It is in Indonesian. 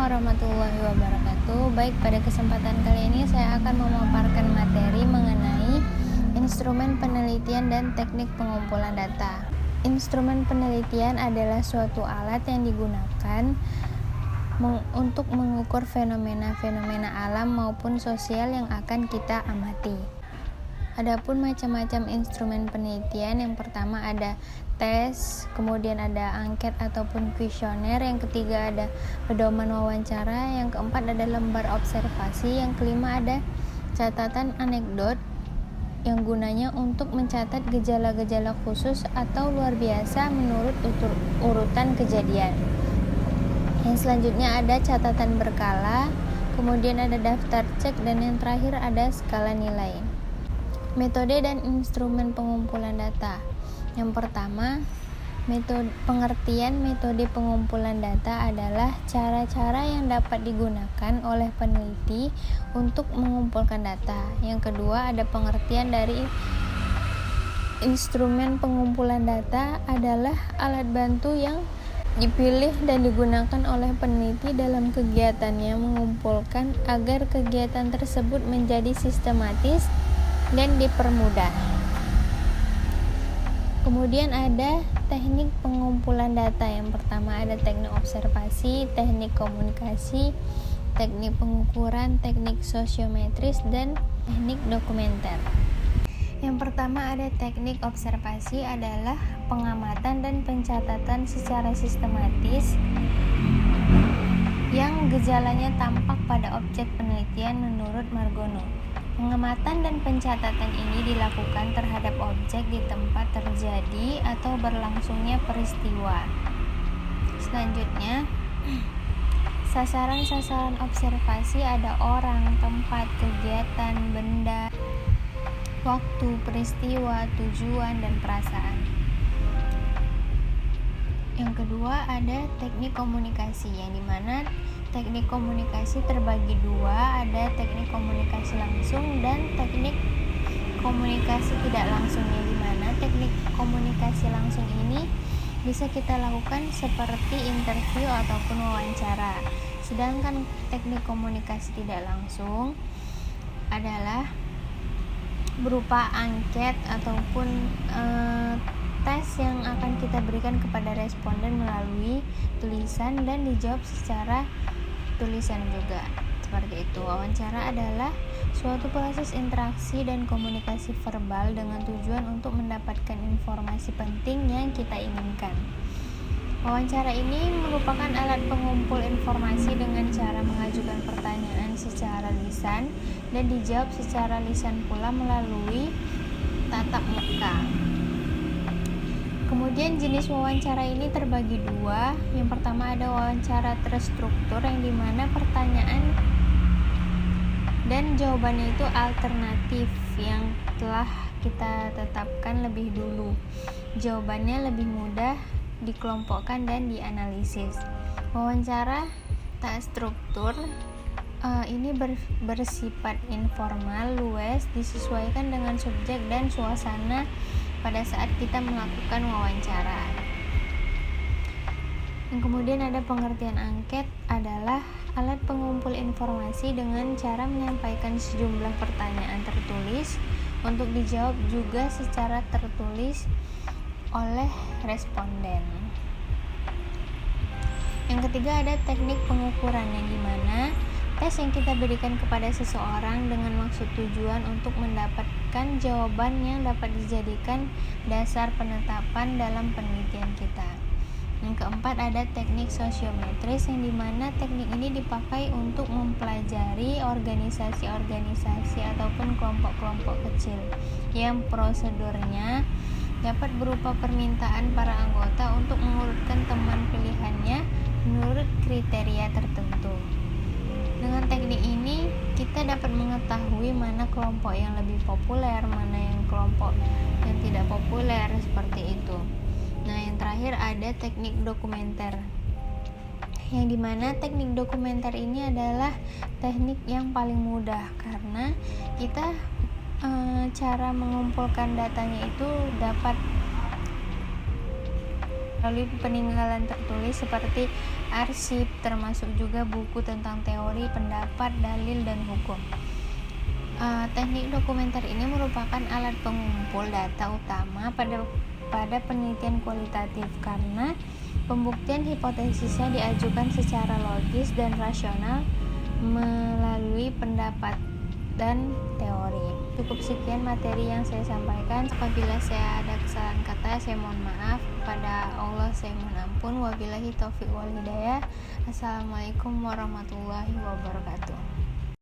warahmatullahi wabarakatuh. Baik, pada kesempatan kali ini saya akan memaparkan materi mengenai instrumen penelitian dan teknik pengumpulan data. Instrumen penelitian adalah suatu alat yang digunakan untuk mengukur fenomena-fenomena alam maupun sosial yang akan kita amati. Adapun macam-macam instrumen penelitian, yang pertama ada tes, kemudian ada angket ataupun kuesioner, yang ketiga ada pedoman wawancara, yang keempat ada lembar observasi, yang kelima ada catatan anekdot yang gunanya untuk mencatat gejala-gejala khusus atau luar biasa menurut urutan kejadian. Yang selanjutnya ada catatan berkala, kemudian ada daftar cek, dan yang terakhir ada skala nilai. Metode dan instrumen pengumpulan data. Yang pertama, pengertian metode pengumpulan data adalah cara-cara yang dapat digunakan oleh peneliti untuk mengumpulkan data. Yang kedua, ada pengertian dari instrumen pengumpulan data adalah alat bantu yang dipilih dan digunakan oleh peneliti dalam kegiatannya mengumpulkan agar kegiatan tersebut menjadi sistematis dan dipermudah. Kemudian ada teknik pengumpulan data. Yang pertama ada teknik observasi, teknik komunikasi, teknik pengukuran, teknik sosiometris, dan teknik dokumenter. Yang pertama ada teknik observasi, adalah pengamatan dan pencatatan secara sistematis yang gejalanya tampak pada objek penelitian menurut Margono. Pengamatan dan pencatatan ini dilakukan terhadap objek di tempat terjadi atau berlangsungnya peristiwa. Selanjutnya, sasaran-sasaran observasi ada orang, tempat, kegiatan, benda, waktu, peristiwa, tujuan, dan perasaan. Yang kedua ada teknik komunikasi, yang dimana teknik komunikasi terbagi dua, ada teknik komunikasi langsung dan teknik komunikasi tidak langsung, yang dimana teknik komunikasi langsung ini bisa kita lakukan seperti interview ataupun wawancara. Sedangkan teknik komunikasi tidak langsung adalah berupa angket ataupun tes yang akan kita berikan kepada responden melalui tulisan dan dijawab secara tulisan juga. Seperti itu. Wawancara adalah suatu proses interaksi dan komunikasi verbal dengan tujuan untuk mendapatkan informasi penting yang kita inginkan. Wawancara ini merupakan alat pengumpul informasi dengan cara mengajukan pertanyaan secara lisan dan dijawab secara lisan pula melalui tatap muka. Kemudian jenis wawancara ini terbagi dua. Yang pertama ada wawancara terstruktur, yang dimana pertanyaan dan jawabannya itu alternatif yang telah kita tetapkan lebih dulu. Jawabannya lebih mudah dikelompokkan dan dianalisis. Wawancara tak struktur ini bersifat informal, luas, disesuaikan dengan subjek dan suasana pada saat kita melakukan wawancara. Yang kemudian ada pengertian angket, adalah alat pengumpul informasi dengan cara menyampaikan sejumlah pertanyaan tertulis untuk dijawab juga secara tertulis oleh responden. Yang ketiga ada teknik pengukuran, yang dimana tes yang kita berikan kepada seseorang dengan maksud tujuan untuk mendapatkan jawaban yang dapat dijadikan dasar penetapan dalam penelitian kita. Yang keempat ada teknik sosiometris, yang dimana teknik ini dipakai untuk mempelajari organisasi-organisasi ataupun kelompok-kelompok kecil yang prosedurnya dapat berupa permintaan para anggota untuk mengurutkan teman pilihannya menurut kriteria tertentu. Dengan teknik ini, kita dapat mengetahui mana kelompok yang lebih populer, mana yang kelompok yang tidak populer, seperti itu. Nah, yang terakhir ada teknik dokumenter, yang dimana teknik dokumenter ini adalah teknik yang paling mudah karena kita cara mengumpulkan datanya itu dapat melalui peninggalan tertulis seperti arsip, termasuk juga buku tentang teori, pendapat, dalil, dan hukum. Teknik dokumenter ini merupakan alat pengumpul data utama pada penelitian kualitatif karena pembuktian hipotesisnya diajukan secara logis dan rasional melalui pendapat dan teori. Cukup sekian materi yang saya sampaikan. Apabila saya ada kesalahan kata, saya mohon maaf. Kepada Allah saya mohon ampun. Wabillahi taufiq wal hidayah. Assalamualaikum warahmatullahi wabarakatuh.